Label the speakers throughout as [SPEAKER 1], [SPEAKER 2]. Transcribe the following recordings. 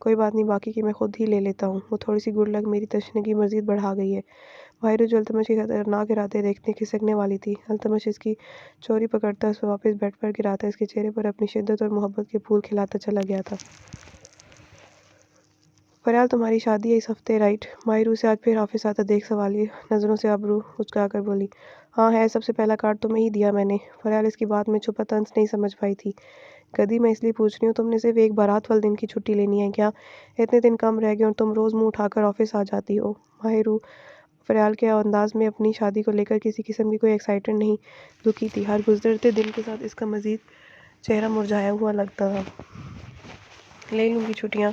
[SPEAKER 1] کوئی بات نہیں، باقی کی میں خود ہی لے لیتا ہوں۔ وہ تھوڑی سی گڈ لک میری تشنگی مزید بڑھا گئی ہے۔ ماہرو جو التمش کی خطرناک ارادے دیکھنے کھسکنے والی تھی، التمش اس کی چوری پکڑتا، اس واپس بیڈ پر گراتا، اس کے چہرے پر اپنی شدت اور محبت کے پھول کھلاتا چلا گیا تھا۔ فریال تمہاری شادی ہے اس ہفتے رائٹ؟ ماہر اسے آج پھر آفس آتا دیکھ سوالیہ نظروں سے ابرو اچکا کر بولی۔ ہاں ہے، سب سے پہلا کارڈ تمہیں ہی دیا میں نے۔ فریال اس کی بات میں چھپا طنز نہیں سمجھ پائی تھی۔ گدی میں اس لیے پوچھ رہی ہوں، تم نے صرف ایک بارات والے دن کی چھٹی لینی ہے کیا؟ اتنے دن کم رہ گئے اور تم روز منہ اٹھا کر آفس آ جاتی ہو۔ ماہر فریال کے انداز میں اپنی شادی کو لے کر کسی قسم کی کوئی ایکسائٹڈ نہیں دکھی تھی۔ ہر گزرتے دن کے ساتھ اس کا مزید چہرہ مرجھایا ہوا لگتا تھا۔ لے لوں گی چھٹیاں،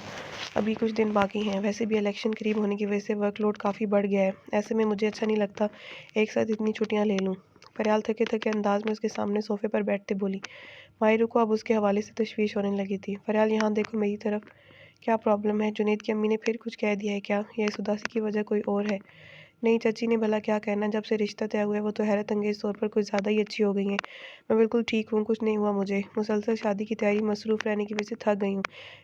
[SPEAKER 1] ابھی کچھ دن باقی ہیں، ویسے بھی الیکشن قریب ہونے کی وجہ سے ورک لوڈ کافی بڑھ گیا ہے، ایسے میں مجھے اچھا نہیں لگتا ایک ساتھ اتنی چھٹیاں لے لوں۔ فریال تھکے تھکے انداز میں اس کے سامنے صوفے پر بیٹھتے بولی۔ ماہر کو اب اس کے حوالے سے تشویش ہونے لگی تھی۔ فریال یہاں دیکھو میری طرف، کیا پرابلم ہے؟ جنید کی امی نے پھر کچھ کہہ دیا ہے کیا، یا اس اداسی کی وجہ کوئی اور ہے؟ نہیں چچی نے بھلا کیا کہنا، جب سے رشتہ طے ہوا ہے وہ تو حیرت انگیز طور پر کچھ زیادہ ہی اچھی ہو گئی ہیں۔ میں بالکل ٹھیک ہوں، کچھ نہیں ہوا مجھے، مسلسل شادی کی تیاری مصروف رہنے کی وجہ سے تھک گئی ہوں،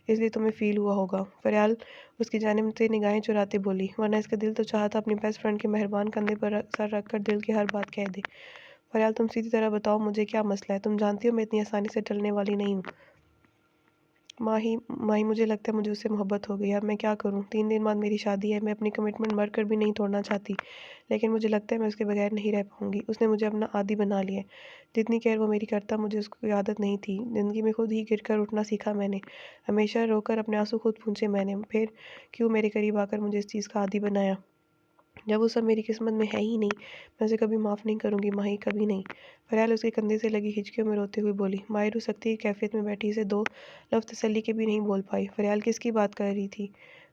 [SPEAKER 1] اس لیے تمہیں فیل ہوا ہوگا۔ فریال اس کی جانب سے نگاہیں چراتے بولی، ورنہ اس کا دل تو چاہتا اپنی بیسٹ فرینڈ کے مہربان کندھے پر سر رکھ کر دل کی ہر بات کہہ دے۔ فریال تم سیدھی طرح بتاؤ مجھے کیا مسئلہ ہے، تم جانتی ہو میں اتنی آسانی سے ٹلنے والی نہیں ہوں۔ ماہی مجھے لگتا ہے مجھے اس سے محبت ہو گئی، اب میں کیا کروں؟ 3 دن بعد میری شادی ہے، میں اپنی کمٹمنٹ مر کر بھی نہیں توڑنا چاہتی، لیکن مجھے لگتا ہے میں اس کے بغیر نہیں رہ پاؤں گی۔ اس نے مجھے اپنا عادی بنا لیا ہے، جتنی کیئر وہ میری کرتا مجھے اس کی عادت نہیں تھی۔ زندگی میں خود ہی گر کر اٹھنا سیکھا میں نے، ہمیشہ رو کر اپنے آنسو خود پونچھے میں نے، پھر کیوں میرے قریب آ کر مجھے اس چیز کا عادی بنایا؟ جب وہ سب میری قسمت میں ہے ہی نہیں، میں اسے کبھی معاف نہیں کروں گی ماہی، کبھی نہیں۔ فریال اس کے کندھے سے لگی ہچکیوں میں روتے ہوئے بولی۔ ماہر سختی کی کیفیت میں بیٹھی سے 2 لفظ تسلی کے بھی نہیں بول پائی۔ فریال کس کی بات کر رہی تھی؟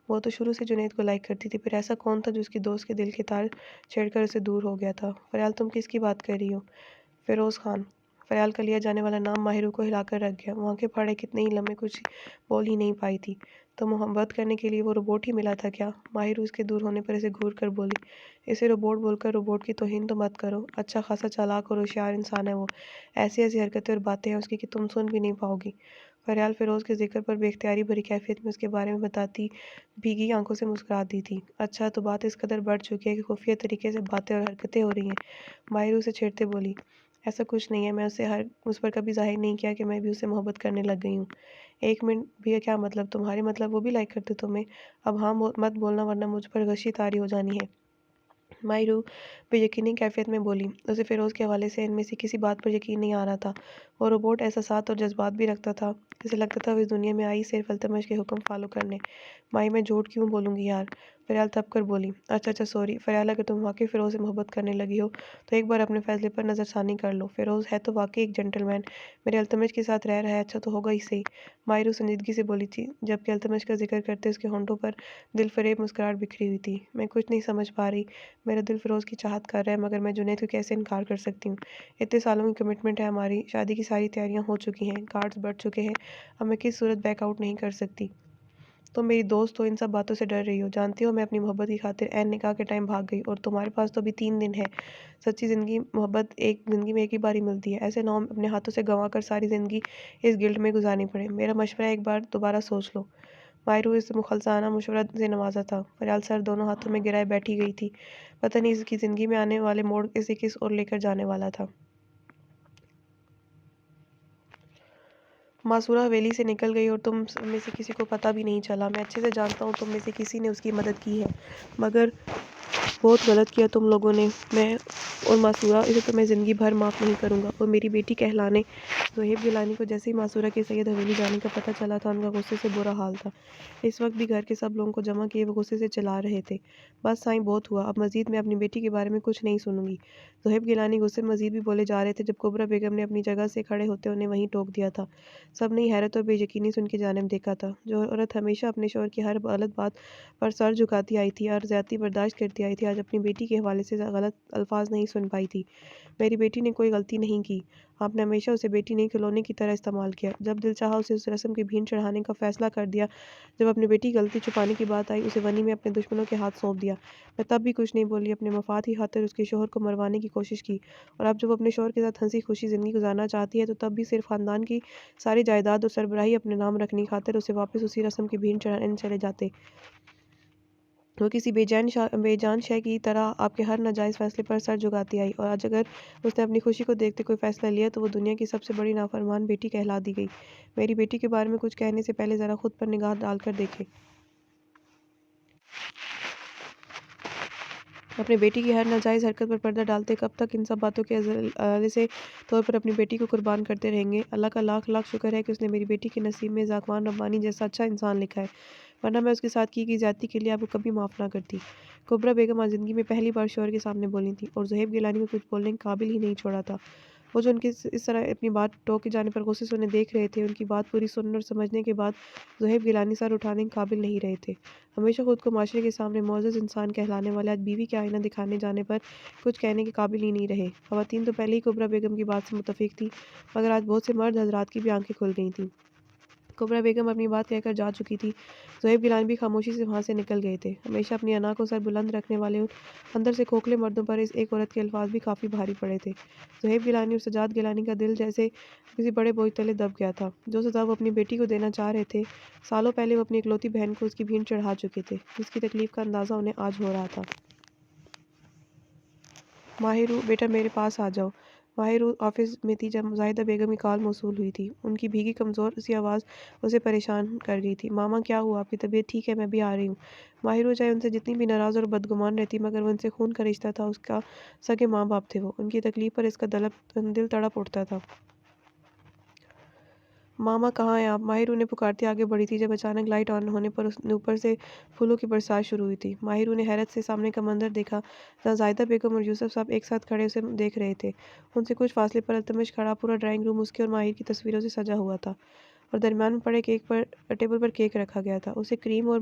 [SPEAKER 1] وہ تو شروع سے جنید کو لائک کرتی تھی، پھر ایسا کون تھا جو اس کی دوست کے دل کے تار چھیڑ کر اسے دور ہو گیا تھا؟ فریال تم کس کی بات کر رہی ہو؟ فیروز خان۔ فریال کا لیا جانے والا نام ماہر کو ہلا کر رکھ گیا، وہ آنکھیں پھاڑے کتنے ہی لمحے کچھ بول ہی نہیں پائی تھی۔ تو محبت کرنے کے لیے وہ روبوٹ ہی ملا تھا کیا؟ ماہر اس کے دور ہونے پر اسے گھور کر بولی۔ اسے روبوٹ بول کر روبوٹ کی توہین تو مت کرو، اچھا خاصا چالاک اور ہوشیار انسان ہے وہ، ایسی ایسی حرکتیں اور باتیں ہیں اس کی کہ تم سن بھی نہیں پاؤ گی۔ فریال فیروز کے ذکر پر بے اختیاری بھری کیفیت میں اس کے بارے میں بتاتی بھیگی آنکھوں سے مسکراتی تھی۔ اچھا تو بات اس قدر بڑھ چکی ہے کہ خفیہ طریقے سے باتیں اور حرکتیں ہو رہی ہیں؟ ماہر اسے چھیڑتے بولی۔ ایسا کچھ نہیں ہے، میں اس پر کبھی ظاہر نہیں کیا کہ میں بھی اسے محبت کرنے لگ گئی ہوں۔ 1 منٹ بھی کیا مطلب تمہارے، مطلب وہ بھی لائک کرتے تمہیں؟ اب ہاں مت بولنا ورنہ مجھ پر غشی طاری ہو جانی ہے۔ ماہر بے یقینی کیفیت میں بولی۔ اسے فیروز کے حوالے سے ان میں سے کسی بات پر یقین نہیں آ رہا تھا۔ وہ روبوٹ احساسات اور جذبات بھی رکھتا تھا، اسے لگتا تھا وہ اس دنیا میں آئی صرف التمش کے حکم فالو کرنے۔ ماہی میں جھوٹ کیوں بولوں گی یار؟ فریال تب کر بولی۔ اچھا سوری فریال، اگر تم واقعی فیروز سے محبت کرنے لگی ہو تو ایک بار اپنے فیصلے پر نظر ثانی کر لو، فیروز ہے تو واقعی ایک جنٹل مین، میرے التمش کے ساتھ رہ رہا ہے، اچھا تو ہوگا ہی صحیح۔ ماہر سنجیدگی سے بولی تھی، جبکہ التمش کا ذکر کرتے اس کے ہونٹوں پر دل فریب مسکراہٹ بکھری ہوئی تھی۔ میں کچھ نہیں سمجھ پا رہی، میرا دل فیروز کی چاہت کر رہا ہے، مگر میں جنید کو کیسے انکار کر سکتی ہوں؟ اتنے سالوں کی کمٹمنٹ ہے ہماری، شادی کی ساری تیاریاں ہو چکی ہیں، کارڈز بڑھ چکے ہیں، اب میں کس صورت بیک آؤٹ نہیں کر سکتی۔ تم میری دوست ہو، ان سب باتوں سے ڈر رہی ہو، جانتی ہو میں اپنی محبت کی خاطر عین نکاح کے ٹائم بھاگ گئی، اور تمہارے پاس تو ابھی 3 دن ہے۔ سچی محبت زندگی میں ایک ہی بار ہی ملتی ہے، ایسے نہ ہو اپنے ہاتھوں سے گنوا کر ساری زندگی اس گلٹ میں گزارنی پڑے۔ میرا مشورہ ایک بار دوبارہ سوچ لو۔ ماہر اس مخلصانہ مشورہ سے نوازا تھا۔ فریال سر دونوں ہاتھوں میں گرائے بیٹھی گئی تھی، پتہ نہیں اس کی زندگی میں آنے والے موڑ اسے کس اور لے کر جانے والا تھا۔ معصورہ حویلی سے نکل گئی اور تم میں سے کسی کو پتہ بھی نہیں چلا۔ میں اچھے سے جانتا ہوں تم میں سے کسی نے اس کی مدد کی ہے، مگر بہت غلط کیا تم لوگوں نے، میں اور معصورہ، اسے تو میں زندگی بھر معاف نہیں کروں گا۔ اور میری بیٹی کہلانے زہیب گیلانی کو جیسے ہی معصورہ کے سید حویلی جانے کا پتہ چلا تھا، ان کا غصے سے برا حال تھا۔ اس وقت بھی گھر کے سب لوگوں کو جمع کیے وہ غصے سے چلا رہے تھے۔ بس سائیں بہت ہوا، اب مزید میں اپنی بیٹی کے بارے میں کچھ نہیں سنوں گی۔ زہیب گیلانی غصے میں مزید بھی بولے جا رہے تھے جب کبریٰ بیگم نے اپنی جگہ سے کھڑے ہوتے انہیں وہیں ٹوک دیا تھا۔ سب نے حیرت اور بے یقینی سے ان کی جانب دیکھا تھا۔ جو عورت ہمیشہ اپنے شوہر کی ہر غلط بات پر سر جھکاتی آئی تھی اور زیادتی برداشت کرتی آئی تھی، آج اپنی بیٹی کے حوالے سے غلط الفاظ نہیں سن پائی تھی۔ میری بیٹی نے کوئی غلطی نہیں کی، آپ نے ہمیشہ اسے بیٹی نہیں کھلونے کی طرح استعمال کیا۔ جب دل چاہا اسے اس رسم کی بھین چڑھانے کا فیصلہ کر دیا۔ جب اپنی بیٹی کی غلطی چھپانے کی بات آئی اسے ونی میں اپنے دشمنوں کے ہاتھ سونپ دیا۔ میں تب بھی کچھ نہیں بولی، اپنے مفاد کی خاطر اس کے شوہر کو مروانے کی کوشش کی، اور اب جب وہ اپنے شوہر کے ساتھ ہنسی خوشی زندگی گزارنا چاہتی ہے تو تب بھی صرف خاندان کی ساری جائیداد اور سربراہی اپنے نام رکھنے کی خاطر اسے واپس اسی رسم کی بھین چڑھانے چلے جاتے۔ وہ کسی بے جان شے کی طرح آپ کے ہر ناجائز فیصلے پر سر جھکاتی آئی، اور آج اگر اس نے اپنی خوشی کو دیکھتے کوئی فیصلہ لیا تو وہ دنیا کی سب سے بڑی نافرمان بیٹی کہلا دی گئی۔ میری بیٹی کے بارے میں کچھ کہنے سے پہلے ذرا خود پر نگاہ ڈال کر دیکھیں۔ اپنے بیٹی کی ہر ناجائز حرکت پر پردہ ڈالتے کب تک ان سب باتوں کے ازالے طور پر اپنی بیٹی کو قربان کرتے رہیں گے؟ اللہ کا لاکھ لاکھ شکر ہے کہ اس نے میری بیٹی کے نصیب میں ذاکوان ربانی جیسا اچھا انسان لکھا ہے، ورنہ میں اس کے ساتھ کی گئی زیادتی کے لیے آپ کو کبھی معاف نہ کرتی۔ کبرا بیگم آج زندگی میں پہلی بار شوہر کے سامنے بولی تھی، اور زہیب گیلانی کو کچھ بولنے کے قابل ہی نہیں چھوڑا تھا۔ وہ جو ان کے اس طرح اپنی بات ٹوکے جانے پر غصے سے انہیں دیکھ رہے تھے، ان کی بات پوری سننے اور سمجھنے کے بعد زہیب گیلانی سر اٹھانے کے قابل نہیں رہے تھے۔ ہمیشہ خود کو معاشرے کے سامنے معزز انسان کہلانے والے آج بیوی کے آئینہ دکھانے جانے پر کچھ کہنے کے قابل ہی نہیں رہے۔ خواتین تو پہلے ہی کبرا بیگم کی بات سے متفق تھیں، مگر آج بہت سے مرد حضرات کی بھی آنکھیں کھل گئی تھیں۔ کبرا بیگم اپنی بات کہہ کر جا چکی تھی۔ زہیب گیلانی بھی خاموشی سے وہاں سے نکل گئے تھے۔ ہمیشہ اپنی انا کو سر بلند رکھنے والے اندر سے کھوکھلے مردوں پر اس ایک عورت کے الفاظ بھی کافی بھاری پڑے تھے۔ زہیب گیلانی اور سجاد گیلانی کا دل جیسے کسی بڑے بوجھ تلے دب گیا تھا۔ جو سزا وہ اپنی بیٹی کو دینا چاہ رہے تھے، سالوں پہلے وہ اپنی اکلوتی بہن کو اس کی بھین چڑھا چکے تھے، جس کی تکلیف کا اندازہ انہیں آج ہو رہا تھا۔ ماہرو، بیٹا میرے پاس آ جاؤ۔ ماہرو آفس میں تھی جب زاہدہ بیگم کی کال موصول ہوئی تھی۔ ان کی بھیگی کمزور سی آواز اسے پریشان کر گئی تھی۔ ماما کیا ہوا؟ آپ کی طبیعت ٹھیک ہے؟ میں بھی آ رہی ہوں۔ ماہرو چاہے ان سے جتنی بھی ناراض اور بدگمان رہتی مگر وہ ان سے خون کا رشتہ تھا، اس کا سگے ماں باپ تھے وہ، ان کی تکلیف پر اس کا دل تڑپ اٹھتا تھا۔ ماما کہاں ہیں آپ؟ ماہرو نے پکارتی آگے بڑھی تھی جب اچانک لائٹ آن ہونے پر اس نے اوپر سے پھولوں کی برسات شروع ہوئی تھی۔ ماہرو نے حیرت سے سامنے کا منظر دیکھا جہاں زاہدہ بیگم اور یوسف صاحب ایک ساتھ کھڑے اسے دیکھ رہے تھے۔ ان سے کچھ فاصلے پر التمش کھڑا، پورا ڈرائنگ روم اس کے اور ماہر کی تصویروں سے سجا ہوا تھا، اور درمیان میں پڑے ٹیبل پر کیک رکھا گیا تھا۔ اسے کریم اور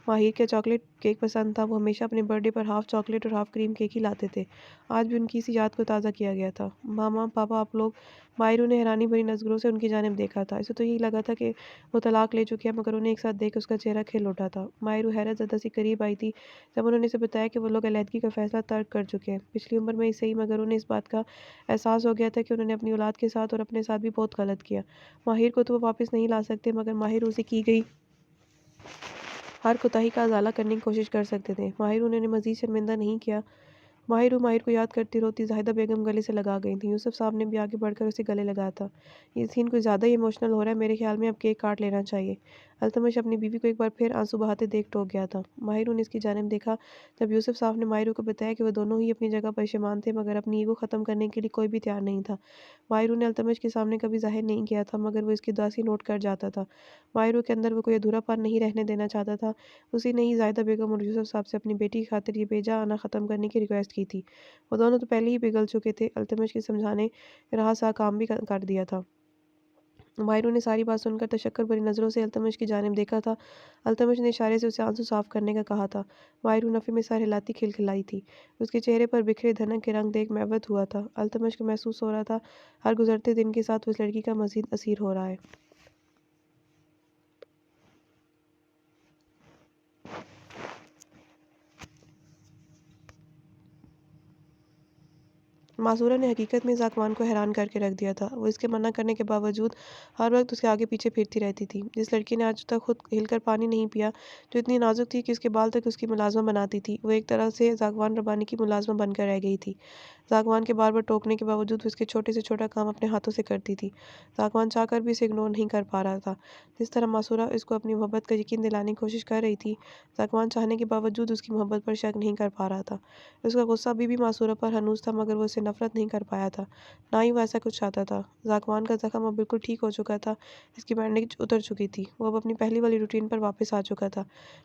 [SPEAKER 1] ماہر کا چاکلیٹ کیک پسند تھا۔ وہ ہمیشہ اپنے برتھ ڈے پر ہاف چاکلیٹ اور ہاف کریم کیک ہی لاتے تھے۔ آج بھی ان کی اسی یاد کو تازہ کیا گیا تھا۔ ماما، پاپا، آپ لوگ؟ ماہرو نے حیرانی بھری نظروں سے ان کی جانب دیکھا تھا۔ اسے تو یہی لگا تھا کہ وہ طلاق لے چکی ہے، مگر انہیں ایک ساتھ دیکھ کے اس کا چہرہ کھل اٹھا تھا۔ ماہرو حیرت زدہ سی قریب آئی تھی جب انہوں نے اسے بتایا کہ وہ لوگ علیحدگی کا فیصلہ ترک کر چکے ہیں۔ پچھلی عمر میں ہی صحیح، مگر انہیں اس بات کا احساس ہو گیا تھا کہ انہوں نے اپنی اولاد کے ساتھ اور اپنے ساتھ بھی بہت غلط کیا۔ ماہر کو تو وہ واپس نہیں لا سکتے، مگر ماہرو سے کی گئی ہر کوتاہی کا ازالہ کرنے کی کوشش کر سکتے تھے۔ ماہرو نے انہیں مزید شرمندہ نہیں کیا۔ ماہر کو یاد کرتی روتی زاہدہ بیگم گلے سے لگا گئی تھیں۔ یوسف صاحب نے بھی آگے بڑھ کر اسے گلے لگایا تھا۔ یہ سین کچھ زیادہ ہی ایموشنل ہو رہا ہے، میرے خیال میں اب کیک کاٹ لینا چاہیے۔ التمش اپنی بیوی کو ایک بار پھر آنسو بہاتے دیکھ ٹوک گیا تھا۔ ماہرو نے اس کی جانب دیکھا جب یوسف صاحب نے ماہرو کو بتایا کہ وہ دونوں ہی اپنی جگہ پشیمان تھے، مگر اپنی ایگو ختم کرنے کے لیے کوئی بھی تیار نہیں تھا۔ ماہرو نے التمش کے سامنے کبھی ظاہر نہیں کیا تھا، مگر وہ اس کی اداسی نوٹ کر جاتا تھا۔ ماہرو کے اندر وہ کوئی ادھورا پن نہیں رہنے دینا چاہتا تھا۔ اسی نے ہی زاہدہ بیگم اور یوسف صاحب سے اپنی بیٹی کی خاطر یہ بیجا آنا ختم کرنے کی ریکویسٹ کی تھی۔ وہ دونوں تو پہلے ہی پگھل چکے تھے۔ التمش کے سمجھانے رہا سا کام بھی کر دیا تھا۔ ماہرو نے ساری بات سن کر تشکر بھری نظروں سے التمش کی جانب دیکھا تھا۔ التمش نے اشارے سے اسے آنسو صاف کرنے کا کہا تھا۔ ماہرو نفی میں سر ہلاتی کھلکھلائی تھی۔ اس کے چہرے پر بکھرے دھنک کے رنگ دیکھ محوت ہوا تھا۔ التمش کو محسوس ہو رہا تھا ہر گزرتے دن کے ساتھ وہ اس لڑکی کا مزید اسیر ہو رہا ہے۔ معصورہ نے حقیقت میں ذاکوان کو حیران کر کے رکھ دیا تھا۔ وہ اس کے منع کرنے کے باوجود ہر وقت اس کے آگے پیچھے پھرتی رہتی تھی۔ جس لڑکی نے آج تک خود ہل کر پانی نہیں پیا، جو اتنی نازک تھی کہ اس کے بال تک اس کی ملازمہ بناتی تھی، وہ ایک طرح سے ذاکوان ربانی کی ملازمہ بن کر رہ گئی تھی۔ ذاکوان کے بار بار ٹوکنے کے باوجود وہ اس کے چھوٹے سے چھوٹا کام اپنے ہاتھوں سے کرتی تھی۔ ذاکوان چاہ کر بھی اسے اگنور نہیں کر پا رہا تھا۔ جس طرح معصورہ اس کو اپنی محبت کا یقین دلانے کی کوشش کر رہی تھی، ذاکوان چاہنے کے باوجود اس کی محبت پر شک نہیں کر پا رہا تھا۔ اس کا غصہ ابھی بھی معصورہ پر ہنوز تھا، مگر وہ اسے نفرت نہیں کر پایا تھا، نہ ہی وہ ایسا کچھ چاہتا تھا۔ ذاکوان کا زخم اب بالکل ٹھیک ہو چکا تھا، اس کی بینڈیج اتر چکی تھی، وہ اب اپنی پہلی والی روٹین پر واپس آ چکا تھا،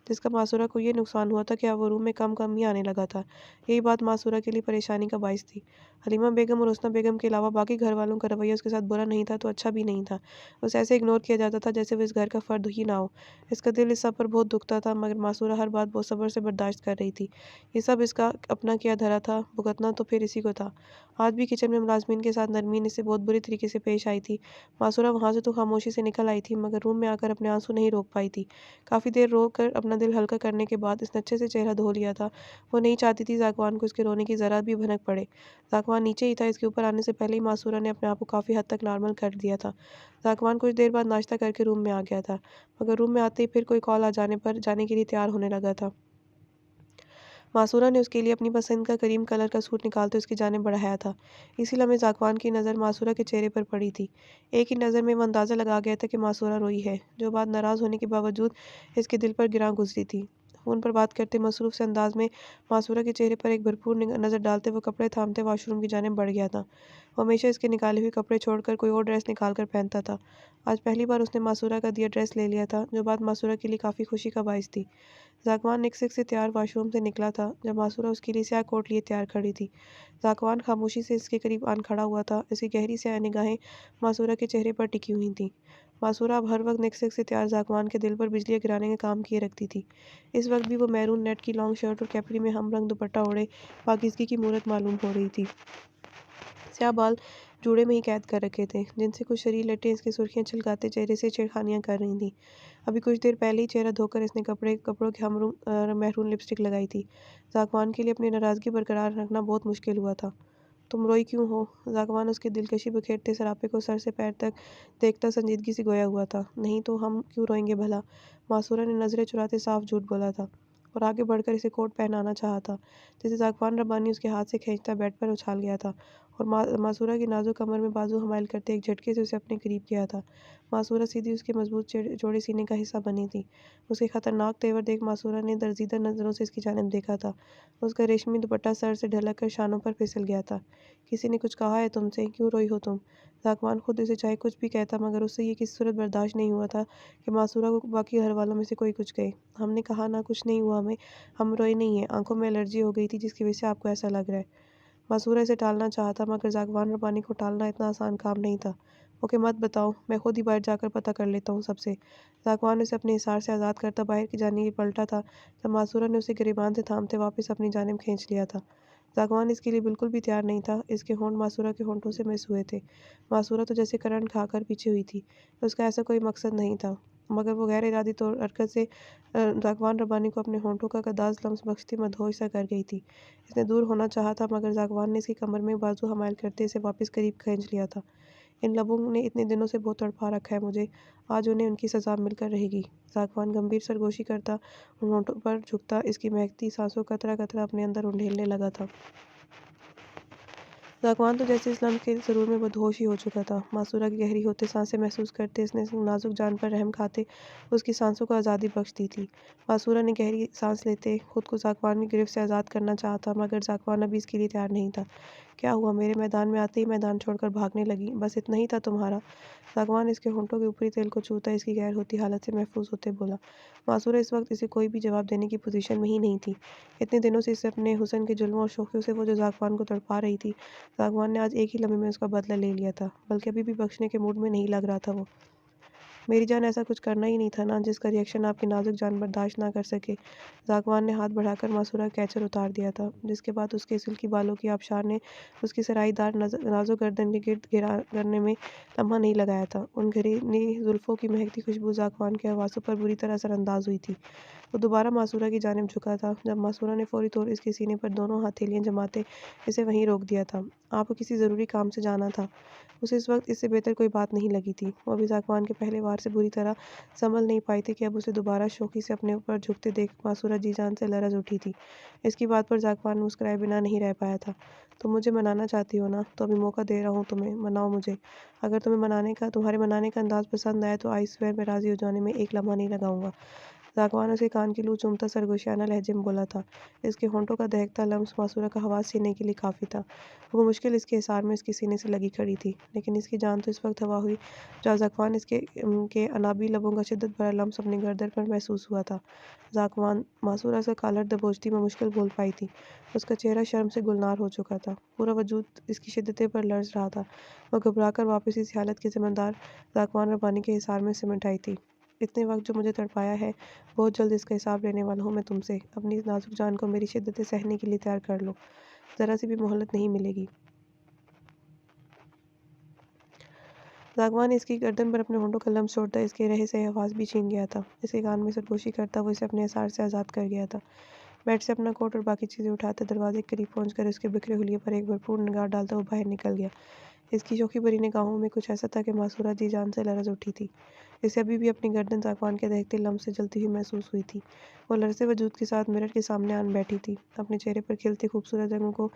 [SPEAKER 1] جس کا معصورہ کو یہ نقصان ہوا تھا کہ اب وہ روم میں کم کم ہی آنے لگا تھا۔ یہی بات معصورہ کے لیے پریشانی کا باعث تھی۔ حلیمہ بیگم اور حسنہ بیگم کے علاوہ باقی گھر والوں کا رویہ اس کے ساتھ برا نہیں تھا تو اچھا بھی نہیں تھا۔ اسے ایسے اگنور کیا جاتا تھا جیسے وہ اس گھر کا فرد ہی نہ ہو۔ اس کا دل اس سب پر بہت دکھتا تھا، مگر معصورہ ہر بات بہت صبر سے برداشت کر رہی تھی۔ یہ سب اس کا اپنا کیا دھرا تھا، بھگتنا تو پھر اسی کو تھا۔ آج بھی کچن میں ملازمین کے ساتھ نرمین اس سے بہت بری طریقے سے پیش آئی تھی۔ معصورہ وہاں سے تو خاموشی سے نکل آئی تھی، مگر روم میں آ کر اپنے آنسو نہیں روک پائی تھی۔ کافی دیر رو کر اپنا دل ہلکا کرنے کے بعد اس نے اچھے سے چہرہ دھو لیا تھا۔ وہ نہیں چاہتی تھی ذاکوان کو اس کے رونے کی ذرا بھی بھنک پڑے۔ ذاکوان نیچے ہی تھا، اس کے اوپر آنے سے پہلے ہی معصورہ نے اپنے آپ کو کافی حد تک نارمل کر دیا تھا۔ ذاکوان کچھ دیر بعد ناشتہ کر کے روم میں آ گیا تھا، مگر روم میں آتے ہی پھر کوئی کال آ جانے پر جانے کے لیے تیار ہونے لگا تھا۔ معصورہ نے اس کے لیے اپنی پسند کا کریم کلر کا سوٹ نکالتے اس کی جانب بڑھایا تھا۔ اسی لمحے ذاکوان کی نظر معصورہ کے چہرے پر پڑی تھی۔ ایک ہی نظر میں وہ اندازہ لگا گیا تھا کہ معصورہ روئی ہے، جو بات ناراض ہونے کے باوجود اس کے دل پر گراں گزری تھی۔ فون پر بات کرتے مصروف سے انداز میں معصورہ کے چہرے پر ایک بھرپور نظر ڈالتے وہ کپڑے تھامتے واش روم کی جانب بڑھ گیا تھا۔ وہ ہمیشہ اس کے نکالے ہوئے کپڑے چھوڑ کر کوئی اور ڈریس نکال کر پہنتا تھا۔ آج پہلی بار اس نے معصورہ کا دیا ڈریس لے لیا تھا، جو بات معصورہ کے لیے کافی خوشی کا باعث تھی۔ ذاکوان نک سے تیار واش روم سے نکلا تھا جب معصورہ اس کے لیے سیاہ کوٹ لیے تیار کھڑی تھی۔ ذاکوان خاموشی سے اس کے قریب آن کھڑا ہوا تھا، اس کی گہری سیاہ نگاہیں معصورہ کے چہرے پر ٹکی ہوئی تھیں۔ معصورہ اب ہر وقت نک سے تیار ذاکوان کے دل پر بجلیاں گرانے کا کام کیے رکھتی تھی۔ اس وقت بھی وہ میرون نیٹ کی لانگ شرٹ اور کیپری میں ہم رنگ دوپٹہ اوڑھے پاکیزگی کی مورت معلوم ہو رہی تھی۔ سیاہ بال جوڑے میں ہی قید کر رکھے تھے، جن سے کچھ شریر لٹیں اس کے سرخیاں چھلکاتے چہرے سے چھیڑخانیاں کر رہی تھیں۔ ابھی کچھ دیر پہلے ہی چہرہ دھو کر اس نے کپڑوں کی مہرون لپسٹک لگائی تھی۔ ذاکوان کے لیے اپنی ناراضگی برقرار رکھنا بہت مشکل ہوا تھا۔ تم روئی کیوں ہو؟ ذاکوان اس کے دلکشی بکھیرتے سراپے کو سر سے پیر تک دیکھتا سنجیدگی سے گویا ہوا تھا۔ نہیں تو ہم کیوں روئیں گے بھلا؟ معصورہ نے نظریں چراتے صاف جھوٹ بولا تھا اور آگے بڑھ کر اسے کوٹ پہنانا چاہا تھا، جسے ذاکوان ربانی اس کے ہاتھ سے کھینچتا بیڈ پر اچھال گیا تھا اور معصورہ کی نازک کمر میں بازو حمائل کرتے ایک جھٹکے سے اسے اپنے قریب کیا تھا۔ معصورہ سیدھی اس کے مضبوط چوڑے سینے کا حصہ بنی تھی۔ اس کے خطرناک تیور دیکھ معصورہ نے درزیدہ نظروں سے اس کی جانب دیکھا تھا۔ اس کا ریشمی دوپٹہ سر سے ڈھلک کر شانوں پر پھسل گیا تھا۔ کسی نے کچھ کہا ہے تم سے؟ کیوں روئی ہو تم؟ ذاکوان خود اسے چاہے کچھ بھی کہتا، مگر اس سے یہ کسی صورت برداشت نہیں ہوا تھا کہ معصورہ کو باقی گھر والوں میں سے کوئی کچھ کہے۔ ہم نے کہا نہ کچھ نہیں ہوا ہمیں، ہم روئے نہیں ہیں، آنکھوں میں الرجی ہو گئی تھی جس کی وجہ سے آپ کو ایسا لگ رہا ہے۔ معصورہ اسے ٹالنا چاہتا، مگر ذاکوان ربانی کو ٹالنا اتنا آسان کام نہیں تھا۔ اوکے مت بتاؤ، میں خود ہی باہر جا کر پتہ کر لیتا ہوں سب سے۔ ذاکوان اسے اپنے حصار سے آزاد کرتا باہر کی جانب پلٹا تھا جب معصورہ نے اسے گریبان سے تھامتے واپس اپنی جانب کھینچ لیا تھا۔ ذاکوان اس کے لیے بالکل بھی تیار نہیں تھا۔ اس کے ہونٹ معصورہ کے ہونٹوں سے مس ہوئے تھے۔ معصورہ تو جیسے کرنٹ کھا کر پیچھے ہوئی تھی۔ اس کا ایسا کوئی مقصد نہیں تھا، مگر وہ غیر ارادی طور حرکت سے ذاکوان ربانی کو اپنے ہونٹوں کا گداز لمس بخشتی مدہوش سا کر گئی تھی۔ اس نے دور ہونا چاہا تھا، مگر ذاکوان نے اس کی کمر میں بازو حمائل کرتے اسے واپس قریب کھینچ لیا تھا۔ ان لبوں نے اتنے دنوں سے بہت تڑپا رکھا ہے مجھے، آج انہیں ان کی سزا مل کر رہے گی۔ ذاکوان گمبھیر سرگوشی کرتا اور ہونٹوں پر جھکتا اس کی مہکتی سانسوں قطرہ قطرہ اپنے اندر انڈیلنے لگا تھا۔ ذاکوان تو جیسے اس لمحے کے سرور میں مدہوش ہی ہو چکا تھا۔ معصورہ کی گہری ہوتے سانسیں محسوس کرتے اس نے نازک جان پر رحم کھاتے اس کی سانسوں کو آزادی بخش دی تھی۔ معصورہ نے گہری سانس لیتے خود کو ذاکوان کی گرفت سے آزاد کرنا چاہا تھا، مگر ذاکوان ابھی اس کے لیے تیار نہیں تھا۔ کیا ہوا؟ میرے میدان میں آتے ہی میدان چھوڑ کر بھاگنے لگی؟ بس اتنا ہی تھا تمہارا؟ ذاکوان اس کے ہونٹوں کے اوپری تل کو چھوتا اس کی غیر ہوتی حالت سے محفوظ ہوتے بولا۔ معصورہ اس وقت اسے کوئی بھی جواب دینے کی پوزیشن میں ہی نہیں تھی۔ اتنے دنوں سے اسے اپنے حسن کے جلووں اور شوخیوں سے وہ جو ذاکوان کو تڑپا رہی تھی، ذاکوان نے آج ایک ہی لمحے میں اس کا بدلہ لے لیا تھا، بلکہ ابھی بھی بخشنے کے موڈ میں نہیں لگ رہا تھا وہ۔ میری جان ایسا کچھ کرنا ہی نہیں تھا نا جس کا ریئیکشن آپ کی نازک جان برداشت نہ کر سکے۔ ذاکوان نے ہاتھ بڑھا کر معصورہ کا کیچر اتار دیا تھا، جس کے بعد اس کے سلکی بالوں کی آبشار نے اس کی سرائی دار نازک گردن کے گرد گھیرا کرنے میں لمحہ نہیں لگایا تھا۔ ان گھریلی زلفوں کی مہکتی خوشبو ذاکوان کے حواسوں پر بری طرح اثر انداز ہوئی تھی۔ وہ دوبارہ معصورہ کی جانب جھکا تھا جب معصورہ نے فوری طور اس کے سینے پر دونوں ہتھیلیاں جماتے اسے وہیں روک دیا تھا۔ آپ کو کسی ضروری کام سے جانا تھا؟ اسے اس وقت اس سے بہتر کوئی بات نہیں لگی تھی۔ وہ ابھی ذاکوان کے پہلے وار سے بری طرح سنبھل نہیں پائی تھی کہ اب اسے دوبارہ شوخی سے اپنے اوپر جھکتے دیکھ معصورہ جی جان سے لرز اٹھی تھی۔ اس کی بات پر ذاکوان مسکرائے بنا نہیں رہ پایا تھا۔ تم مجھے منانا چاہتی ہو نا، تو ابھی موقع دے رہا ہوں تمہیں، مناؤ مجھے۔ اگر تمہارے منانے کا انداز پسند آئے تو آئی سویئر میں راضی ہو جانے میں ایک لمحہ نہیں لگاؤں گا۔ ذاکوان اسے کان کی لو چومتا سرگوشیانہ لہجے میں بولا تھا۔ اس کے ہونٹوں کا دہکتا لمس معصورہ کا حواس چھیننے کے لیے کافی تھا۔ وہ مشکل اس کے حصار میں اس کے سینے سے لگی کھڑی تھی، لیکن اس کی جان تو اس وقت ہوا ہوئی جب ذاکوان اس کے انابی لبوں کا شدت بھرا لمس اپنی گردن پر محسوس ہوا تھا۔ ذاکوان، معصورہ سے کالر دبوچتی بمشکل بول پائی تھی۔ اس کا چہرہ شرم سے گلنار ہو چکا تھا، پورا وجود اس کی شدتیں پر لرز رہا تھا۔ وہ گھبرا کر واپس اسی حالت کی سمندار ذاکوان ربانی کے حصار میں سمٹ آئی تھی۔ اتنے وقت جو مجھے تڑپایا ہے، بہت جلد اس کا حساب لینے والا ہوں میں تم سے۔ اپنی اس نازک جان کو میری شدتیں سہنے کے لیے تیار کر لو، ذرا سی بھی مہلت نہیں ملے گی۔ زاگوان نے اس کی گردن پر اپنے ہونٹوں کا لمس چھوڑتا اس کے رہے سے آواز بھی چھین گیا تھا۔ اس کے کان میں سرگوشی کرتا وہ اسے اپنے اثار سے آزاد کر گیا تھا۔ بیڈ سے اپنا کوٹ اور باقی چیزیں اٹھاتا دروازے کے قریب پہنچ کر اس کے بکھرے حلیے پر ایک بھرپور نگاہ ڈالتا وہ باہر نکل گیا۔ اس کی شوخی بھری نگاہوں میں کچھ ایسا تھا کہ معصورہ جی جان سے لرز اٹھی تھی۔ اسے ابھی بھی اپنی گردن زاگوان کے دہکتے لمس سے جلتی ہوئی محسوس ہوئی تھی۔ وہ لرزے وجود کے ساتھ مرر کے سامنے آن بیٹھی تھی۔ اپنے چہرے پر کھلتے خوبصورت رنگوں کو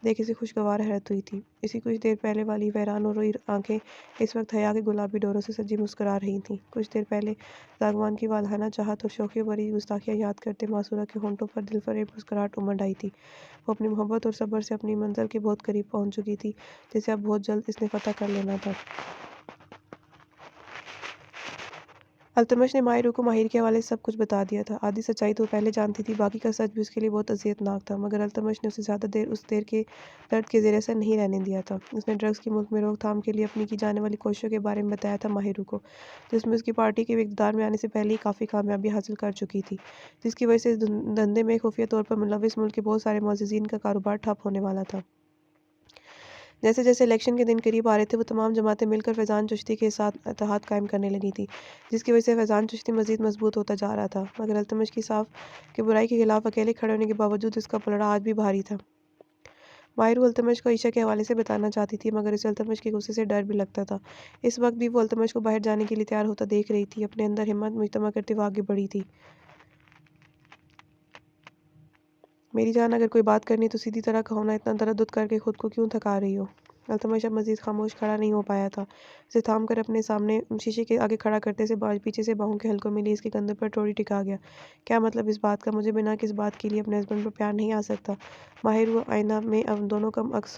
[SPEAKER 1] دیکھ اسے خوشگوار حیرت ہوئی تھی۔ اسی کچھ دیر پہلے والی ویران و روئی آنکھیں اس وقت حیا کے گلابی ڈوروں سے سجی مسکرا رہی تھیں۔ کچھ دیر پہلے زاگوان کی والہانہ چاہت اور شوخیوں بھری گستاخیاں یاد کرتے معصورہ کے ہونٹوں پر دل فریب مسکراہٹ امڈ آئی تھی۔ وہ اپنی محبت اور صبر سے اپنی منزل کے بہت قریب پہنچ چکی تھی جسے اب بہت جلد اس نے فتح کر لینا تھا۔ التمش نے ماہروں کو ماہر کے حوالے سے سب کچھ بتا دیا تھا۔ آدھی سچائی تو وہ پہلے جانتی تھی، باقی کا سچ بھی اس کے لیے بہت اذیت ناک تھا، مگر التمش نے اسے زیادہ دیر اس دیر کے درد کے زیر اثر نہیں رہنے دیا تھا۔ اس نے ڈرگس کی ملک میں روک تھام کے لیے اپنی کی جانے والی کوششوں کے بارے میں بتایا تھا ماہروں کو، جس میں اس کی پارٹی کے اقتدار میں آنے سے پہلے ہی کافی کامیابی حاصل کر چکی تھی، جس کی وجہ سے اس دھندے میں خفیہ طور پر ملوث ملک کے بہت سارے معززین کا کاروبار ٹھپ ہونے والا تھا۔ جیسے جیسے الیکشن کے دن قریب آ رہے تھے وہ تمام جماعتیں مل کر فیضان چشتی کے ساتھ اتحاد قائم کرنے لگی تھیں، جس کی وجہ سے فیضان چشتی مزید مضبوط ہوتا جا رہا تھا، مگر التمش کی صاف کہ برائی کے خلاف اکیلے کھڑے ہونے کے باوجود اس کا پلڑا آج بھی بھاری تھا۔ ماہرو التمش کو عائشہ کے حوالے سے بتانا چاہتی تھی، مگر اسے التمش کے غصے سے ڈر بھی لگتا تھا۔ اس وقت بھی وہ التمش کو باہر جانے کے لیے تیار ہوتا دیکھ رہی تھی، اپنے اندر ہمت مجتمع کرتے وہ آگے بڑھی تھی۔ میری جان، اگر کوئی بات کرنی تو سیدھی طرح کہو نا، اتنا تردد کر کے خود کو کیوں تھکا رہی ہو؟ التمش اب مزید خاموش کھڑا نہیں ہو پایا تھا۔ اسے تھام کر اپنے سامنے شیشے کے آگے کھڑا کرتے سے پیچھے سے باہوں کے حلقوں میں لی اس کے کندھے پر ٹوڑی ٹکا گیا۔ کیا مطلب اس بات کا؟ مجھے بنا کس بات کے لیے اپنے ہسبینڈ پر پیار نہیں آ سکتا؟ ماہر وہ آئینہ میں اب دونوں کم عکس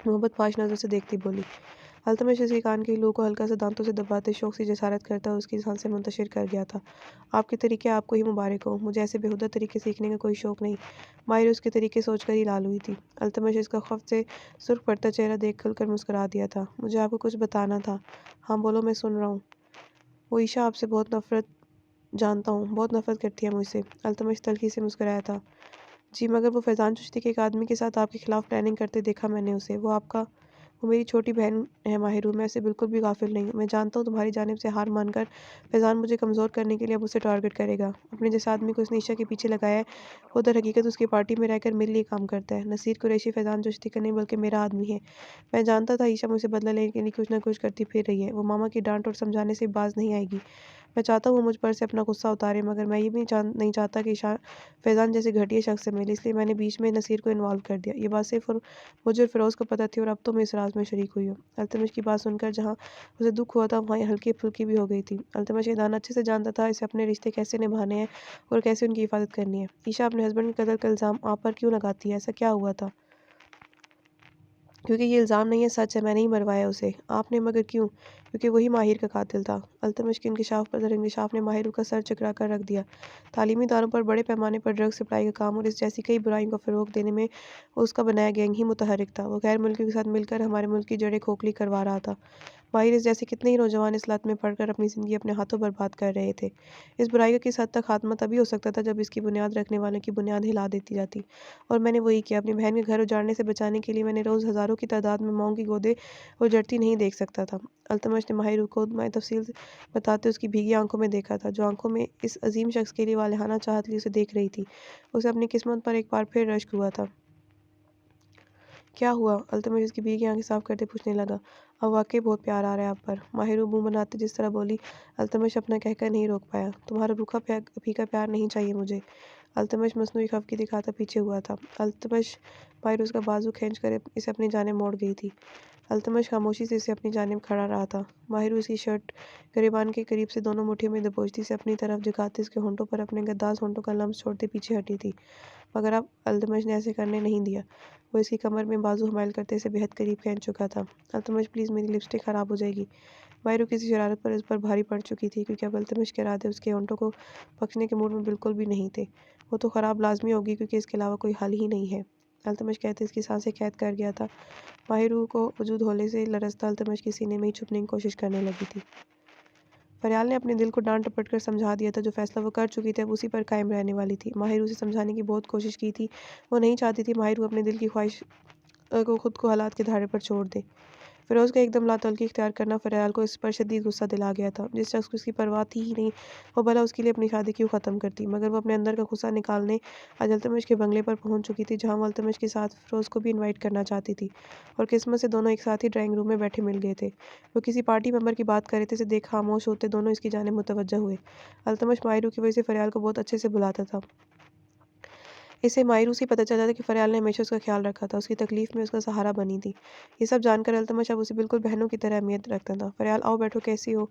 [SPEAKER 1] محبت پاش نظر سے دیکھتی بولی۔ التمش اس کے کان کے لو کو ہلکا سا دانتوں سے دباتے شوق سے جسارت کرتا اس کی سانسیں منتشر کر گیا تھا۔ آپ کے طریقے آپ کو ہی مبارک ہو، مجھے ایسے بیہودہ طریقے سیکھنے کا کوئی شوق نہیں۔ ماہر اس کے طریقے سوچ کر ہی لال ہوئی تھی۔ التمش اس کا خفت سے سرخ پڑتا چہرہ دیکھ کھل کر مسکرا دیا تھا۔ مجھے آپ کو کچھ بتانا تھا۔ ہاں بولو، میں سن رہا ہوں۔ وہ عائشہ آپ سے بہت نفرت جانتا ہوں، بہت نفرت کرتی ہے مجھ سے۔ التمش تلخی سے مسکرایا تھا۔ جی، مگر وہ فیضان چشتی کے ایک آدمی کے ساتھ آپ کے خلاف پلاننگ کرتے دیکھا میں نے اسے۔ وہ میری چھوٹی بہن ہے ماہرو، میں اسے بالکل بھی غافل نہیں ہوں۔ میں جانتا ہوں تمہاری جانب سے ہار مان کر فیضان مجھے کمزور کرنے کے لیے اب اسے ٹارگٹ کرے گا۔ اپنے جس آدمی کو اس نے عائشہ کے پیچھے لگایا ہے وہ در حقیقت اس کی پارٹی میں رہ کر میرے لیے کام کرتا ہے۔ نصیر قریشی فیضان چشتی کا نہیں بلکہ میرا آدمی ہے۔ میں جانتا تھا عائشہ مجھ سے بدلہ لینے کے لیے کچھ نہ کچھ کرتی پھر رہی ہے۔ وہ ماما کی ڈانٹ اور سمجھانے سے باز نہیں آئے گی۔ میں چاہتا ہوں وہ مجھ پر سے اپنا غصہ اتارے، مگر میں یہ بھی نہیں چاہتا کہ فیضان جیسے گھٹیا شخص سے ملے، اس لیے میں نے بیچ میں نصیر کو انوالو کر دیا۔ یہ بات صرف مجھے اور فیروز کو پتہ تھی اور اب تم اس راز میں شریک ہوئی ہو۔ التمش کی بات سن کر جہاں اسے دکھ ہوا تھا وہاں ہلکی پھلکی بھی ہو گئی تھی۔ التمش یہ دانا اچھے سے جانتا تھا اسے اپنے رشتے کیسے نبھانے ہیں اور کیسے ان کی حفاظت کرنی ہے۔ عائشہ اپنے ہسبینڈ کے قتل کا الزام آپ پر کیوں لگاتی ہے؟ ایسا کیا ہوا تھا؟ کیونکہ یہ الزام نہیں ہے، سچ ہے، میں نہیں مروایا اسے۔ آپ نے؟ مگر کیوں؟ کیونکہ وہی ماہر کا قاتل تھا۔ التمش کے انکشاف پر در انکشاف نے ماہروں کا سر چکرا کر رکھ دیا۔ تعلیمی اداروں پر بڑے پیمانے پر ڈرگ سپلائی کا کام اور اس جیسی کئی برائیوں کو فروغ دینے میں اس کا بنایا گینگ ہی متحرک تھا۔ وہ غیر ملکیوں کے ساتھ مل کر ہمارے ملک کی جڑیں کھوکھلی کروا رہا تھا۔ ماہر اس جیسے کتنے ہی نوجوان اس لت میں پڑ کر اپنی زندگی اپنے ہاتھوں برباد کر رہے تھے۔ اس برائی کا کس حد تک خاتمہ تبھی ہو سکتا تھا جب اس کی بنیاد رکھنے والوں کی بنیاد ہلا دیتی جاتی، اور میں نے وہی کیا۔ اپنی بہن کے گھر اجاڑنے سے بچانے کے لیے میں نے روز ہزاروں کی تعداد میں ماؤں کی گودیں اجڑتی نہیں دیکھ سکتا تھا۔ التمش نے ماہر کو میں تفصیل بتاتے اس کی بھیگی آنکھوں میں دیکھا تھا، جو آنکھوں میں اس عظیم شخص کے لیے والہانہ چاہت لیے اسے دیکھ رہی تھی۔ اسے اپنی قسمت پر ایک بار پھر رشک ہوا تھا۔ کیا ہوا؟ التمش اس کی بھیگی آنکھیں صاف کرتے پوچھنے لگا۔ اب واقعی بہت پیار آ رہا ہے آپ پر، ماہر منہ بناتے جس طرح بولی۔ التمش اپنا کہہ کر نہیں روک پایا۔ تمہارا روکھا پھیکا پیار نہیں چاہیے مجھے۔ التمش مصنوعی خفگی دکھاتا پیچھے ہوا تھا۔ التمش ماہر اس کا بازو کھینچ کر اسے اپنی جانب موڑ گئی تھی۔ التمش خاموشی سے اسے اپنی جانب کھڑا رہا تھا۔ ماہر اس کی شرٹ گریبان کے قریب سے دونوں مٹھیوں میں دبوچتی اسے اپنی طرف جھکاتے اس کے ہونٹوں پر اپنے گداز ہونٹوں کا لمس چھوڑتے پیچھے ہٹی تھی، مگر اب التمش نے ایسے کرنے نہیں دیا۔ وہ اس کی کمر میں بازو حمائل کرتے اسے بہت قریب کھینچ چکا تھا۔ التمش پلیز، میری لپسٹک خراب ہو جائے گی۔ ماہر کسی شرارت پر اس پر بھاری پڑ چکی تھی، کیونکہ اب التمش کے ارادے اس کے ہونٹوں کو بخشنے کے موڈ میں بالکل بھی نہیں تھے۔ وہ تو خراب لازمی ہوگی کیونکہ اس کے علاوہ کوئی حل ہی نہیں ہے۔ التمش کہتے اس کی سانسیں قید کر گیا تھا۔ ماہر کو وجود ہولے سے لرزتا التمش کے سینے میں ہی چھپنے کی کوشش کرنے لگی تھی۔ فریال نے اپنے دل کو ڈانٹ ڈپٹ کر سمجھا دیا تھا، جو فیصلہ وہ کر چکی تھی اب اسی پر قائم رہنے والی تھی۔ ماہر اسے سمجھانے کی بہت کوشش کی تھی، وہ نہیں چاہتی تھی ماہر اپنے دل کی خواہش کو خود کو حالات کے دھارے پر چھوڑ دے۔ فیروز کا ایک دم لاتعلقی اختیار کرنا فریال کو اس پر شدید غصہ دلا گیا تھا۔ جس شخص کو اس کی پرواہ تھی ہی نہیں، وہ بھلا اس کے لیے اپنی شادی کیوں ختم کرتی، مگر وہ اپنے اندر کا غصہ نکالنے آج التمش کے بنگلے پر پہنچ چکی تھی، جہاں وہ التمش کے ساتھ فیروز کو بھی انوائٹ کرنا چاہتی تھی، اور قسمت سے دونوں ایک ساتھ ہی ڈرائنگ روم میں بیٹھے مل گئے تھے۔ وہ کسی پارٹی ممبر کی بات کر رہے تھے، اسے دیکھ خاموش ہوتے دونوں اس کی جانب متوجہ ہوئے۔ التمش ماہرو کی وجہ سے فریال کو بہت اچھے سے بلاتا تھا۔ اسے ماہرو سے پتہ چلا تھا کہ فریال نے ہمیشہ اس کا خیال رکھا تھا، اس کی تکلیف میں اس کا سہارا بنی تھی۔ یہ سب جان کر التمش اب اسے بالکل بہنوں کی طرح اہمیت رکھتا تھا۔ فریال آؤ بیٹھو، کیسی ہو؟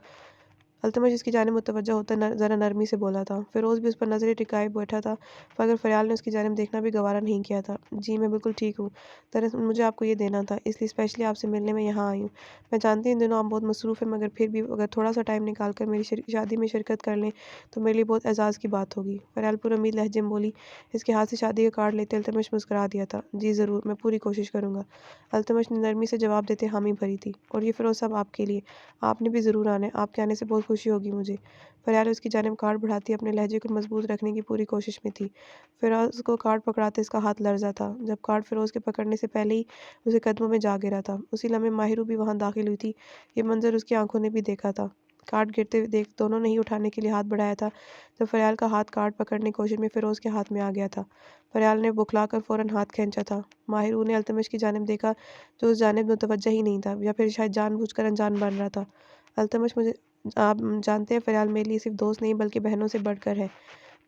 [SPEAKER 1] التمش اس کی جانب متوجہ ہوتا ذرا نرمی سے بولا تھا۔ فیروز بھی اس پر نظریں ٹکائے بیٹھا تھا، مگر فریال نے اس کی جانب دیکھنا بھی گوارا نہیں کیا تھا۔ جی میں بالکل ٹھیک ہوں، دراصل مجھے آپ کو یہ دینا تھا، اس لیے اسپیشلی آپ سے ملنے میں یہاں آئی ہوں۔ میں جانتی ہوں ان دنوں آپ بہت مصروف ہیں، مگر پھر بھی اگر تھوڑا سا ٹائم نکال کر میری شادی میں شرکت کر لیں تو میرے لیے بہت اعزاز کی بات ہوگی۔ فریال پر امید لہجے میں بولی۔ اس کے ہاتھ سے شادی کا کارڈ لیتے التمش مسکرا دیا تھا۔ جی ضرور، میں پوری کوشش کروں گا۔ التمش نے نرمی سے جواب دیتے حامی بھری تھی۔ اور یہ فیروز صاحب آپ کے لیے، آپ نے بھی ضرور آنا ہے، آپ کے آنے سے بہت خوشی ہوگی مجھے۔ فریال اس کی جانب کارڈ بڑھاتی اپنے لہجے کو مضبوط رکھنے کی پوری کوشش میں تھی۔ فیروز کو کارڈ پکڑاتے اس کا ہاتھ لرزا تھا، جب کارڈ فیروز کے پکڑنے سے پہلے ہی اسے قدموں میں جا گرا تھا۔ اسی لمحے ماہرو بھی وہاں داخل ہوئی تھی۔ یہ منظر اس کی آنکھوں نے بھی دیکھا تھا۔ کارڈ گرتے ہوئے دیکھ دونوں نے ہی اٹھانے کے لیے ہاتھ بڑھایا تھا، جب فریال کا ہاتھ کارڈ پکڑنے کی کوشش میں فیروز کے ہاتھ میں آ گیا تھا۔ فریال نے بکھلا کر فوراً ہاتھ کھینچا تھا۔ ماہرو نے التمش کی جانب دیکھا، جو اس جانب متوجہ ہی نہیں تھا، یا پھر شاید جان بوجھ کر انجان بن رہا تھا۔ التمش مجھے آپ جانتے ہیں فریال میرے لیے صرف دوست نہیں بلکہ بہنوں سے بڑھ کر ہے۔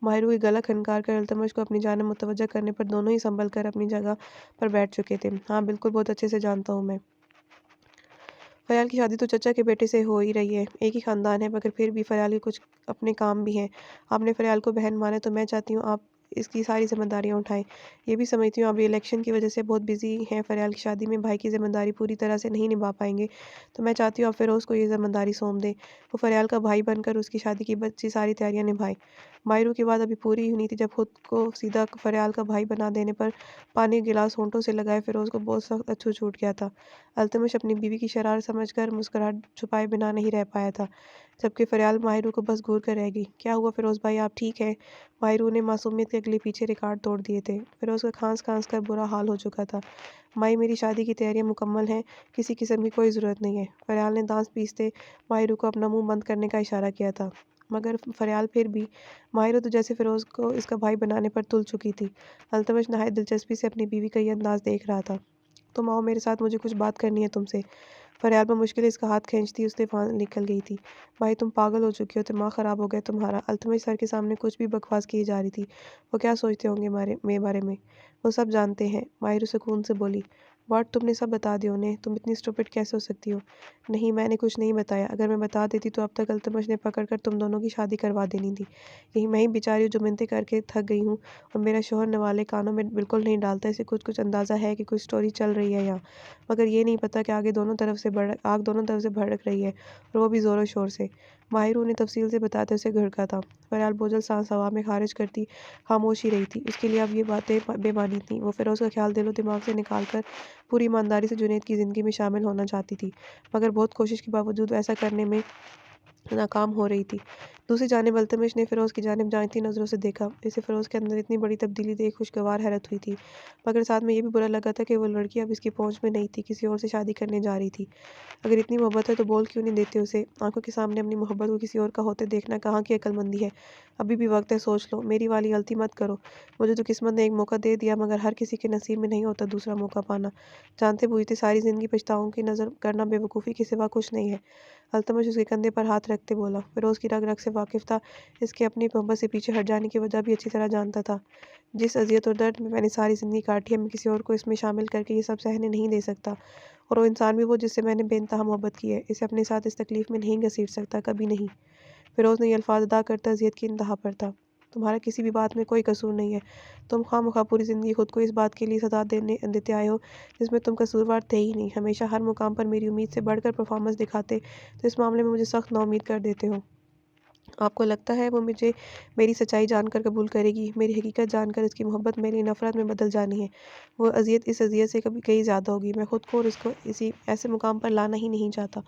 [SPEAKER 1] ماہرو کی گلا کھنکار کر التمش کو اپنی جانب متوجہ کرنے پر دونوں ہی سنبھل کر اپنی جگہ پر بیٹھ چکے تھے۔ ہاں بالکل، بہت اچھے سے جانتا ہوں میں۔ فریال کی شادی تو چچا کے بیٹے سے ہو ہی رہی ہے، ایک ہی خاندان ہے، مگر پھر بھی فریال کے کچھ اپنے کام بھی ہیں۔ آپ نے فریال کو بہن مانا تو میں چاہتی ہوں آپ اس کی ساری ذمہ داریاں اٹھائیں۔ یہ بھی سمجھتی ہوں آپ الیکشن کی وجہ سے بہت بزی ہیں، فریال کی شادی میں بھائی کی ذمہ داری پوری طرح سے نہیں نبھا پائیں گے، تو میں چاہتی ہوں آپ فیروز کو یہ ذمہ داری سونپ دیں، وہ فریال کا بھائی بن کر اس کی شادی کی بچی ساری تیاریاں نبھائے۔ ماہرو کی بات ابھی پوری ہی نہیں تھی جب خود کو سیدھا فریال کا بھائی بنا دینے پر پانی کا گلاس ہونٹوں سے لگائے فیروز کو بہت سخت اچھو چھوٹ گیا تھا۔ التمش اپنی بیوی کی شرارت سمجھ کر مسکراہٹ چھپائے بنا نہیں رہ پایا تھا، جبکہ فریال ماہرو کو بس گور کر رہ گئی۔ کیا ہوا فیروز بھائی، آپ ٹھیک ہیں؟ ماہرو نے معصومیت کے اگلے پیچھے ریکارڈ توڑ دیے تھے۔ فیروز کا کھانس کھانس کر برا حال ہو چکا تھا۔ مائی میری شادی کی تیاریاں مکمل ہیں، کسی قسم کی کوئی ضرورت نہیں ہے۔ فریال نے دانت پیستے ماہرو کو اپنا منہ بند کرنے کا اشارہ کیا تھا، مگر فریال پھر بھی ماہرو تو جیسے فیروز کو اس کا بھائی بنانے پر تل چکی تھی۔ التمش نہایت دلچسپی سے اپنی بیوی کا یہ انداز دیکھ رہا تھا۔ تم آؤ میرے ساتھ، مجھے کچھ بات کرنی ہے تم سے۔ فریال بمشکل اس کا ہاتھ کھینچتی اس سے وہاں نکل گئی تھی۔ بھائی تم پاگل ہو چکی ہو، دماغ خراب ہو گیا تمہارا۔ التمش سر کے سامنے کچھ بھی بکواس کی جا رہی تھی۔ وہ کیا سوچتے ہوں گے میرے بارے میں، وہ سب جانتے ہیں، ماہرو سکون سے بولی۔ واٹ، تم نے سب بتا دیا انہیں؟ تم اتنی اسٹوپڈ کیسے ہو سکتی ہو؟ نہیں، میں نے کچھ نہیں بتایا، اگر میں بتا دیتی تو اب تک التمش نے پکڑ کر تم دونوں کی شادی کروا دینی تھی۔ یہی میں ہی بیچاری ہوں جو منتیں کر کے تھک گئی ہوں، اور میرا شوہر نوالے کانوں میں بالکل نہیں ڈالتا۔ اسے کچھ اندازہ ہے کہ کوئی سٹوری چل رہی ہے یہاں، مگر یہ نہیں پتا کہ آگ دونوں طرف سے بھڑک رہی ہے، اور وہ بھی زور و شور سے۔ ماہرو نے تفصیل سے بتاتے اسے گھڑکا تھا۔ فریال بوجھل سانس ہوا میں خارج کرتی خاموش ہی رہی تھی۔ اس کے لیے اب یہ باتیں بے معنی تھیں۔ وہ فیروز کا خیال دل و دماغ سے نکال کر پوری ایمانداری سے جنید کی زندگی میں شامل ہونا چاہتی تھی، مگر بہت کوشش کے باوجود ایسا کرنے میں ناکام ہو رہی تھی۔ دوسری جانب التمش نے فیروز کی جانب جانتی نظروں سے دیکھا۔ اسے فیروز کے اندر اتنی بڑی تبدیلی دیکھ خوشگوار حیرت ہوئی تھی، مگر ساتھ میں یہ بھی برا لگا تھا کہ وہ لڑکی اب اس کی پہنچ میں نہیں تھی، کسی اور سے شادی کرنے جا رہی تھی۔ اگر اتنی محبت ہے تو بول کیوں نہیں دیتے اسے؟ آنکھوں کے سامنے اپنی محبت کو کسی اور کا ہوتے دیکھنا کہاں کی عقل مندی ہے؟ ابھی بھی وقت ہے، سوچ لو۔ میری والی غلطی مت کرو۔ مجھے تو قسمت نے ایک موقع دے دیا، مگر ہر کسی کے نصیب میں نہیں ہوتا دوسرا موقع پانا۔ جانتے بوجھتے ساری زندگی پچھتاؤں کی نظر کرنا بے وقوفی کے سوا کچھ نہیں ہے۔ التمش اس کے کندھے پر ہاتھ رکھتے بولا۔ فیروز کی رگ رگ سے واقف تھا، اس کے اپنی محبت سے پیچھے ہٹ جانے کی وجہ بھی اچھی طرح جانتا تھا۔ جس اذیت اور درد میں نے ساری زندگی کاٹی ہے، میں کسی اور کو اس میں شامل کر کے یہ سب سہنے نہیں دے سکتا، اور وہ انسان بھی وہ جس سے میں نے بے انتہا محبت کی ہے، اسے اپنے ساتھ اس تکلیف میں نہیں گھسیٹ سکتا، کبھی نہیں۔ فیروز نے یہ الفاظ ادا کرتا اذیت کی انتہا پر تھا۔ تمہارا کسی بھی بات میں کوئی قصور نہیں ہے، تم خواہ مخواہ پوری زندگی خود کو اس بات کے لیے سزا دیتے آئے ہو جس میں تم قصوروار تھے ہی نہیں، ہمیشہ ہر مقام پر میری امید سے بڑھ کر پرفارمنس دکھاتے، تو اس معاملے میں مجھے سخت ناامید کر دیتے ہو۔ آپ کو لگتا ہے وہ مجھے میری سچائی جان کر قبول کرے گی، میری حقیقت جان کر اس کی محبت میری نفرت میں بدل جانی ہے؟ وہ اذیت اس اذیت سے کبھی کہیں زیادہ ہوگی۔ میں خود کو اور اس کو ایسے مقام پر لانا ہی نہیں چاہتا۔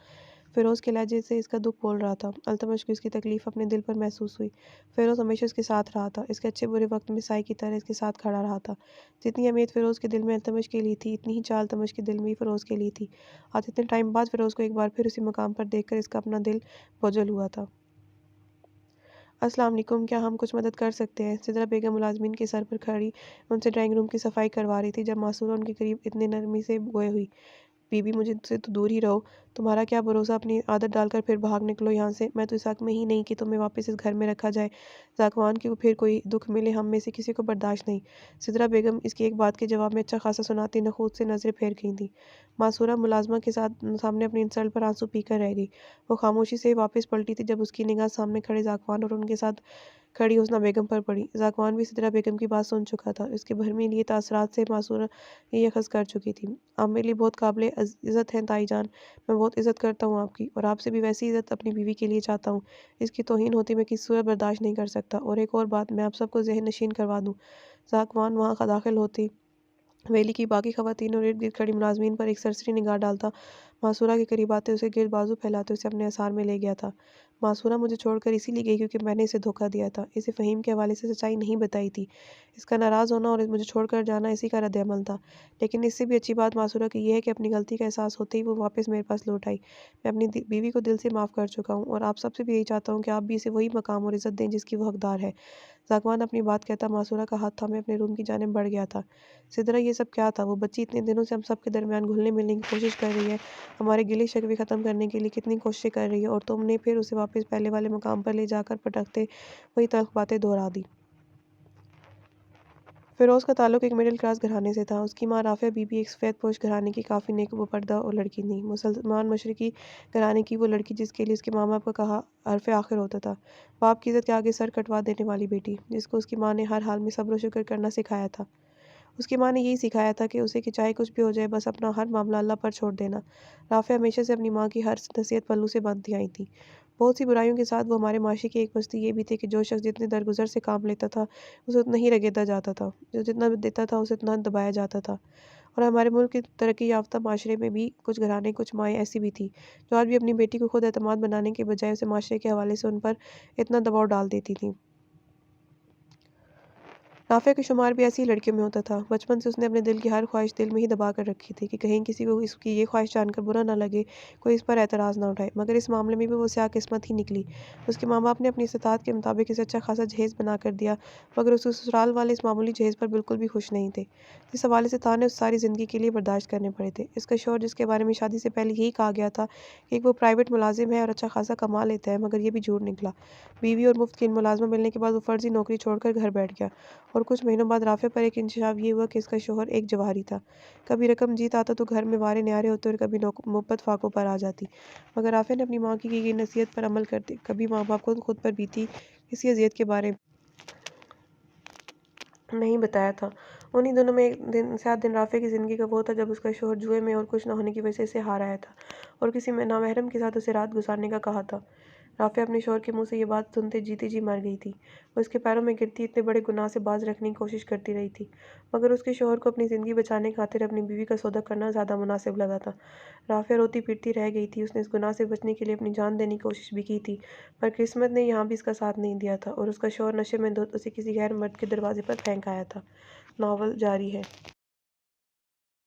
[SPEAKER 1] فیروز کے لہجے سے اس کا دکھ بول رہا تھا۔ التمش کو اس کی تکلیف اپنے دل پر محسوس ہوئی۔ فیروز ہمیشہ اس کے ساتھ رہا تھا، اس کے اچھے برے وقت میں سائے کی طرح اس کے ساتھ کھڑا رہا تھا۔ جتنی امید فیروز کے دل میں التمش کے لیے تھی، اتنی ہی چاہ التمش کے دل میں فیروز کے لیے تھی۔ آج اتنے ٹائم بعد فیروز کو ایک بار پھر اسی مقام پر دیکھ کر اس کا اپنا دل بوجھل ہوا تھا۔ السلام علیکم، کیا ہم کچھ مدد کر سکتے ہیں؟ سدرا بیگم ملازمین کے سر پر کھڑی ان سے ڈرائنگ روم کی صفائی کروا رہی تھی جب معصورہ ان کے قریب اتنی نرمی سے گوئے ہوئی۔ بی بی مجھے سے تو دور ہی رہو، تمہارا کیا بھروسہ اپنی عادت ڈال کر پھر بھاگ نکلو یہاں سے۔ میں تو اس حق میں ہی نہیں کہ تمہیں واپس اس گھر میں رکھا جائے۔ ذاکوان کو پھر کوئی دکھ ملے ہم میں سے کسی کو برداشت نہیں۔ سدرا بیگم اس کی ایک بات کے جواب میں اچھا خاصا سناتی نخوت سے نظریں پھیر گئی تھیں۔ معصورہ ملازمہ کے سامنے اپنی انسلٹ پر آنسو پی کر رہ گئی۔ وہ خاموشی سے واپس پلٹی تھی جب اس کی نگاہ سامنے کھڑے ذاکوان اور ان کے ساتھ کھڑی حسنہ بیگم پر پڑی۔ ذاکوان بھی سدرا بیگم کی بات سن چکا تھا، اس کے بھرمی لیے تاثرات سے معصورہ یہ اخذ کر چکی تھی۔ آپ میرے لیے بہت قابل عزت ہیں تائی جان، میں بہت عزت کرتا ہوں آپ کی، اور آپ سے بھی ویسی عزت اپنی بیوی کے لیے چاہتا ہوں۔ اس کی توہین ہوتی میں کسی صورت برداشت نہیں کر سکتا۔ اور ایک اور بات میں آپ سب کو ذہن نشین کروا دوں۔ ذاکوان وہاں داخل ہوتی ویلی کی باقی خواتین اور ارد گرد کھڑی ملازمین پر ایک سرسری نگاہ ڈالتا، معصورہ کے قریب آتے اسے گرد بازو پھیلاتے اسے اپنے اثار میں لے گیا تھا۔ معصورہ مجھے چھوڑ کر اسی لیے گئی کیونکہ میں نے اسے دھوکہ دیا تھا، اسے فہیم کے حوالے سے سچائی نہیں بتائی تھی۔ اس کا ناراض ہونا اور مجھے چھوڑ کر جانا اسی کا رد عمل تھا۔ لیکن اس سے بھی اچھی بات معصورہ کی یہ ہے کہ اپنی غلطی کا احساس ہوتے ہی وہ واپس میرے پاس لوٹ آئی۔ میں اپنی بیوی کو دل سے معاف کر چکا ہوں، اور آپ سب سے بھی یہی چاہتا ہوں کہ آپ بھی اسے وہی مقام اور عزت دیں جس کی وہ حقدار ہے۔ ذاکوان اپنی بات کہتا معصورہ کا ہاتھ تھامے اپنے روم کی جانب بڑھ گیا تھا۔ سدرا یہ سب کیا تھا؟ وہ بچی اتنے دنوں سے ہم سب کے درمیان گھلنے ملنے کی کوشش کر رہی ہے، ہمارے گلے شکوے ختم کرنے کے لیے کتنی کوششیں کر رہی ہے، اور تم نے پھر اسے واپس پہلے والے مقام پر لے جا کر پٹکتے وہی تلخ باتیں دہرا دی۔ فیروز کا تعلق ایک مڈل کلاس گھرانے سے تھا۔ اس کی ماں رافعہ بی بی ایک سفید پوش گھرانے کی کافی نیک و پردہ اور لڑکی تھی، مسلمان مشرقی گھرانے کی وہ لڑکی جس کے لیے اس کے ماں باپ کا کہا حرف آخر ہوتا تھا، باپ کی عزت کے آگے سر کٹوا دینے والی بیٹی، جس کو اس کی ماں نے ہر حال میں صبر و شکر کرنا سکھایا تھا۔ اس کی ماں نے یہی سکھایا تھا کہ اسے چاہے کچھ بھی ہو جائے بس اپنا ہر معاملہ اللہ پر چھوڑ دینا۔ رافعہ ہمیشہ سے اپنی ماں کی ہر نصیحت پلو سے باندھتی آئی تھی۔ بہت سی برائیوں کے ساتھ وہ ہمارے معاشرے کی ایک بستی یہ بھی تھی کہ جو شخص جتنے درگزر سے کام لیتا تھا اسے اتنا ہی رگیدا جاتا تھا، جو جتنا دیتا تھا اسے اتنا دبایا جاتا تھا۔ اور ہمارے ملک کے ترقی یافتہ معاشرے میں بھی کچھ گھرانے، کچھ مائیں ایسی بھی تھیں جو آج بھی اپنی بیٹی کو خود اعتماد بنانے کے بجائے اسے معاشرے کے حوالے سے ان پر اتنا دباؤ ڈال دیتی تھیں۔ رافعہ کا شمار بھی ایسی ہی لڑکیوں میں ہوتا تھا۔ بچپن سے اس نے اپنے دل کی ہر خواہش دل میں ہی دبا کر رکھی تھی کہ کہیں کسی کو اس کی یہ خواہش جان کر برا نہ لگے، کوئی اس پر اعتراض نہ اٹھائے، مگر اس معاملے میں بھی وہ سیاہ قسمت ہی نکلی۔ اس کے ماں باپ نے اپنی استطاعت کے مطابق اسے اچھا خاصا جہیز بنا کر دیا، مگر اس کے سسرال والے اس معمولی جہیز پر بالکل بھی خوش نہیں تھے، جس حوالے سے تانے اس ساری زندگی کے لیے برداشت کرنے پڑے تھے۔ اس کا شوہر، جس کے بارے میں شادی سے پہلے یہی کہا گیا تھا کہ وہ پرائیویٹ ملازم ہے اور اچھا خاصا کما لیتا ہے، مگر یہ بھی جھوٹ نکلا۔ بیوی اور مفت کی ملازمہ ملنے کے بعد وہ فرضی نوکری چھوڑ کر گھر بیٹھ گیا، اور کچھ مہینوں بعد رافعہ پر ایک انکشاف یہ ہوا کہ اس کا شوہر ایک جواہری تھا۔ کبھی رقم جیت آتا تو گھر میں وارے نیارے ہوتے اور کبھی محبت فاقوں پر آ جاتی، مگر رافعہ نے اپنی ماں کی گئی نصیحت پر عمل کرتے کبھی ماں باپ کو خود پر بیتی کسی اذیت کے بارے نہیں بتایا تھا۔ انہی دنوں میں ایک سیاہ دن رافعہ کی زندگی کا وہ تھا جب اس کا شوہر جوئے میں اور کچھ نہ ہونے کی وجہ سے اسے ہار آیا تھا اور کسی نامحرم کے ساتھ اسے رات گزارنے کا کہا تھا۔ رافعہ اپنے شوہر کے منہ سے یہ بات سنتے جیتی جی مر گئی تھی۔ وہ اس کے پیروں میں گرتی اتنے بڑے گناہ سے باز رکھنے کی کوشش کرتی رہی تھی، مگر اس کے شوہر کو اپنی زندگی بچانے کی خاطر اپنی بیوی کا سودا کرنا زیادہ مناسب لگا تھا۔ رافعہ روتی پیٹتی رہ گئی تھی۔ اس نے اس گناہ سے بچنے کے لیے اپنی جان دینے کی کوشش بھی کی تھی، مگر قسمت نے یہاں بھی اس کا ساتھ نہیں دیا تھا اور اس کا شوہر نشے میں دھت اسے کسی غیر مرد کے دروازے پر پھینک آیا تھا۔ ناول جاری ہے۔